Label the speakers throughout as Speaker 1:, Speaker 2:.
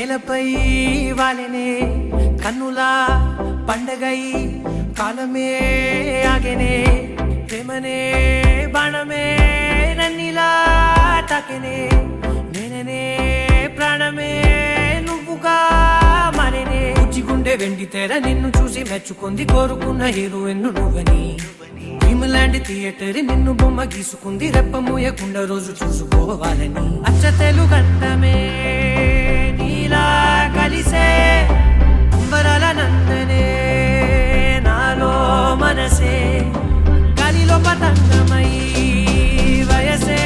Speaker 1: నేలపై వాలెనే కన్నులా పండగై కాలమే ఆగెనే ప్రేమనే బాణమే నన్నిలా తాకెనే నేననే ప్రాణమే నువ్వుగా మారేనే ఉజ్జిగుండె వెండి తెర నిన్ను చూసి మెచ్చుకుంది కోరుకున్న హీరోయిన్ నువ్వని భీమలాంటి థియేటర్ నిన్ను బొమ్మ గీసుకుంది రెప్ప మూయకుండా రోజు చూసుకోవాలని అచ్చ తెలుగంటమే నీలా కలిసే అంబరాల నందనే నాలో మనసే గాలిలో పతంగమై వయసే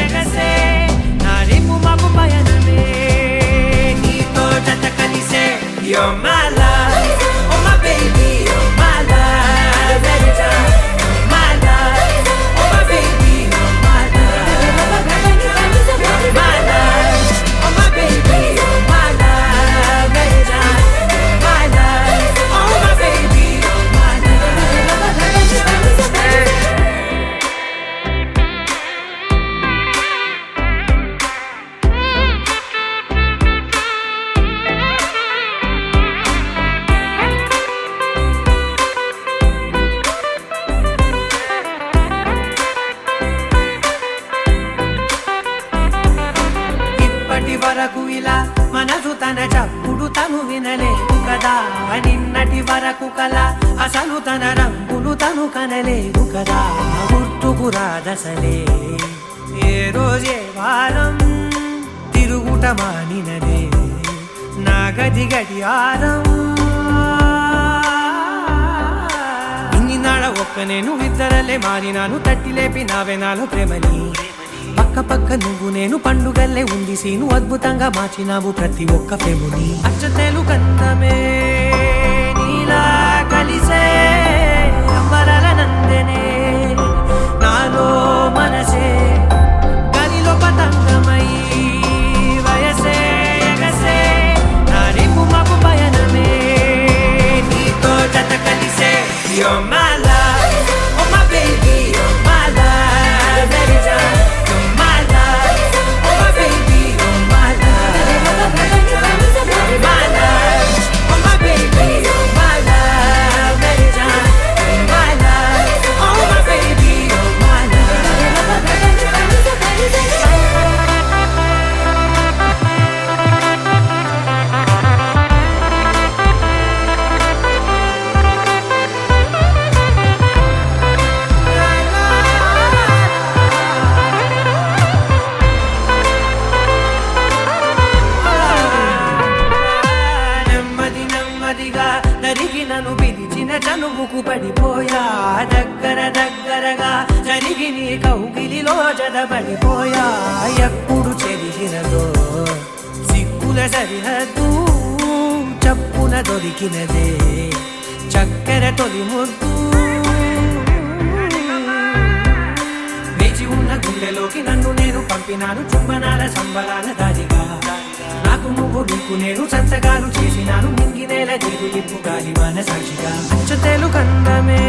Speaker 1: ఎగసే నా రేపు మాకు పయనమే నీతో జత కలిసే You're my life, oh my baby, you're my life every time. వరకు ఇలా మనసు తన చప్పుడు తను వినలేదు కదా నిన్నటి వరకు కల అసలు తన రంగులు తను కనలేదు కదా గుర్తుకు రాదసలే ఏ రోజే వారం తిరుగుట మానినదే నా గది గడియారం ఇన్ని నాడ ఒక్క నేను ఇద్దరలే మారినాను తట్టి లేపి నావే నాలో ప్రేమని పక్క పక్క నువ్వు నేను పండుగల్లే ఉంది సీను అద్భుతంగా మార్చినావు ప్రతి ఒక్క ప్రేముని అచ్చ తెలుగంటమే నీలా కలిసే అంబరాల నందనే నాలో మనసే గాలిలో పతంగమై వయసే ఎగసే నా రేపు మాకు పయనమే నీతో జత కలిసే You're my life, oh my baby, you're my life every time. నన్ను పిలిచిన చనువుకు పడిపోయా దగ్గర దగ్గరగా జరిగి నీ కౌగిలిలో జడబడిపోయా ఎప్పుడు చెరిగినదో సిక్కుల సరిహద్దు చప్పున దొరికినదే చక్కెర తొలి ముద్దు వేచి ఉన్న గుండెలోకి నన్ను నేను పంపినాను చుంబనాల సంబరాల దారిగా నాకు నువ్వు నీకు నేను సంతకాలు చేసినాను మింగినేల జీవిలిప్పు గాలి మన సాక్షిగా అచ్చ తెలుగంటమే